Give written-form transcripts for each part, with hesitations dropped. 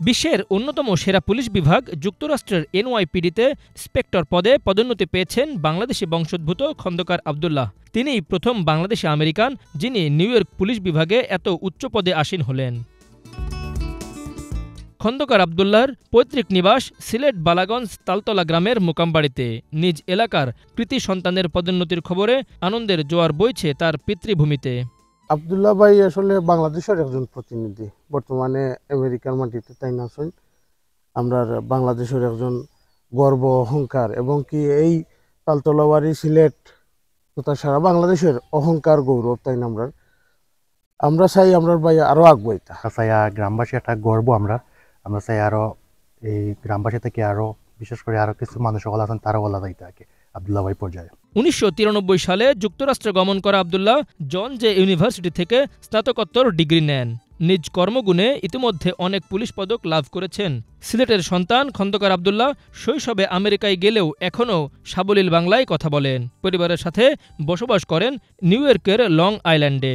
বিশ্বের অন্যতম সেরা পুলিশ বিভাগ যুক্তরাষ্ট্রের এনওয়াইপিডিতে ইন্সপেক্টর পদে পদোন্নতি পেয়েছেন বাংলাদেশি বংশোদ্ভূত খন্দকার আবদুল্লাহ। তিনিই প্রথম বাংলাদেশি আমেরিকান যিনি নিউ ইয়র্ক পুলিশ বিভাগে এত উচ্চ পদে আসীন হলেন। খন্দকার আবদুল্লাহর পৈতৃক নিবাস সিলেট বালাগঞ্জ তালতলা গ্রামের মোকামবাড়িতে। নিজ এলাকার কৃতি সন্তানের পদোন্নতির খবরে আনন্দের জোয়ার বইছে তার পিতৃভূমিতে। আবদুল্লাহ ভাই আসলে বাংলাদেশের একজন প্রতিনিধি, বর্তমানে আমেরিকার মাটিতে তাই না আছেন। আমরা বাংলাদেশের একজন গর্ব অহংকার, এবং কি এই তালতলাবাড়ি সিলেট তথা সারা বাংলাদেশের অহংকার গৌরব তাই না। আমরা চাই আমরা ভাই আরো আগবাইতা চাই, গ্রামবাসী একটা গর্ব। আমরা চাই আরো এই গ্রামবাসী থেকে আরো বিশেষ করে আরো কিছু মানুষ সকল আছেন তারা বলা যাইতে থাকে আবদুল্লাহ ভাই পর্যায়ে। 1993 সালে যুক্তরাষ্ট্রে গমন করা আবদুল্লাহ জন জে ইউনিভার্সিটি থেকে স্নাতকোত্তর ডিগ্রি নেন। নিজ কর্মগুণে ইতিমধ্যে অনেক পুলিশ পদক লাভ করেছেন। সিলেটের সন্তান খন্দকার আবদুল্লাহ শৈশবে আমেরিকায় গেলেও এখনও সাবলীল বাংলায় কথা বলেন। পরিবারের সাথে বসবাস করেন নিউ ইয়র্কের লং আইল্যান্ডে।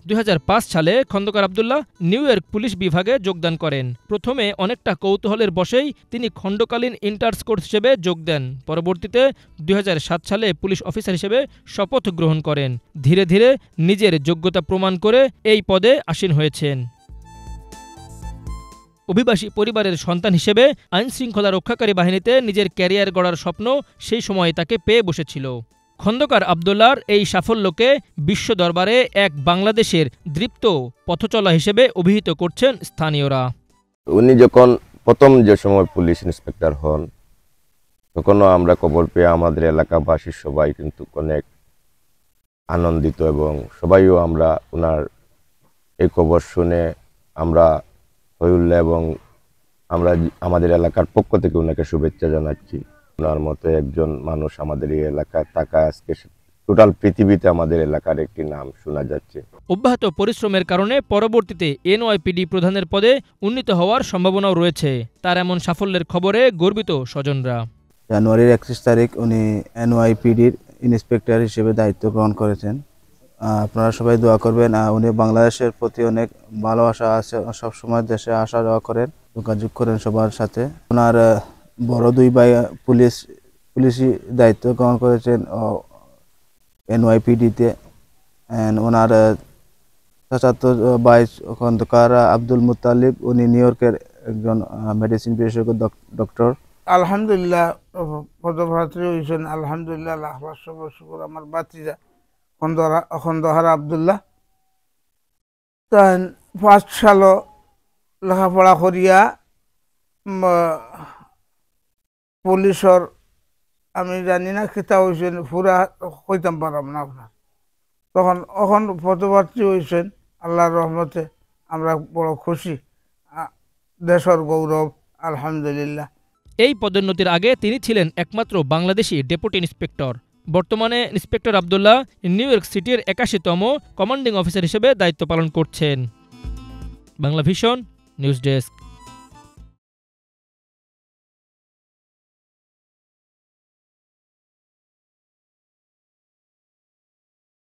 2005 সালে Khandakar Abdullah New York police বিভাগে যোগদান করেন। প্রথমে অনেকটা কৌতূহলের বশেই তিনি খণ্ডকালীন ইন্টার্স কোর্স হিসেবে যোগ দেন। পরবর্তীতে 2007 সালে পুলিশ অফিসার হিসেবে শপথ গ্রহণ করেন। ধীরে ধীরে নিজের যোগ্যতা প্রমাণ করে এই পদে আসীন হয়েছেন। অভিবাসী পরিবারের সন্তান হিসেবে আইনশৃঙ্খলা রক্ষাকারী বাহিনীতে নিজের ক্যারিয়ার গড়ার স্বপ্ন সেই সময় তাকে পেয়ে বসেছিল। খন্দকার আবদুল্লাহর এই সাফল্যকে বিশ্ব দরবারে এক বাংলাদেশের দৃপ্ত পথচলা হিসেবে অভিহিত করছেন স্থানীয়রা। উনি যখন প্রথম যে সময় পুলিশ ইন্সপেক্টর হন, তখনও আমরা খবর পেয়ে আমাদের এলাকাবাসী সবাই কিন্তু অনেক আনন্দিত, এবং সবাইও আমরা ওনার এই খবর শুনে আমরা হই উল্লাহ, এবং আমরা আমাদের এলাকার পক্ষ থেকে ওনাকে শুভেচ্ছা জানাচ্ছি। ওনার মতো একজন মানুষ আমাদের এই এলাকায় থাকা আজকে টোটাল পৃথিবীতে আমাদের এলাকার একটি নাম শোনা যাচ্ছে। অব্যাহত পরিশ্রমের কারণে পরবর্তীতে এনওয়াইপিডি প্রধানের পদে উন্নীত হওয়ার সম্ভাবনাও রয়েছে। তার এমন সাফল্যের খবরে গর্বিত স্বজনরা। জানুয়ারির 31 তারিখ উনি এনওয়াইপিডির ইন্সপেক্টর হিসেবে দায়িত্ব গ্রহণ করেছেন। আপনারা সবাই দোয়া করবেন। উনি বাংলাদেশের প্রতি অনেক ভালোবাসা আছে, সবসময় দেশে আসা যাওয়া করেন, যোগাযোগ করেন সবার সাথে। ওনার বড় দুই ভাই পুলিশি দায়িত্ব গ্রহণ করেছেন এনওয়াইপিডিতে। ওনার চাচাতো ভাই খন্দকার আব্দুল মুতালিব, উনি নিউ ইয়র্কের একজন মেডিসিন বিশেষজ্ঞ ডক্টর। আলহামদুলিল্লাহ পদপ্রার্থী হয়েছেন, আলহামদুলিল্লাহ লাখ শুকুর। আমার বাতিজা খন্দকার আবদুল্লাহ 5 সাল লেখাপড়া করিয়া পুলিশর আমি জানি না কিতা হয়েছেন, পুরা কইতাম পারাম না আপনার। তখন পদপ্রার্থী হয়েছেন, আল্লাহর রহমতে আমরা বড় খুশি, দেশের গৌরব আলহামদুলিল্লাহ। এই পদোন্নতির আগে তিনি ছিলেন একমাত্র বাংলাদেশি ডেপুটি ইন্সপেক্টর। বর্তমানে ইন্সপেক্টর আবদুল্লাহ নিউ ইয়র্ক সিটির 81তম কমান্ডিং অফিসার হিসেবে দায়িত্ব পালন করছেন। Bangla vision news desk.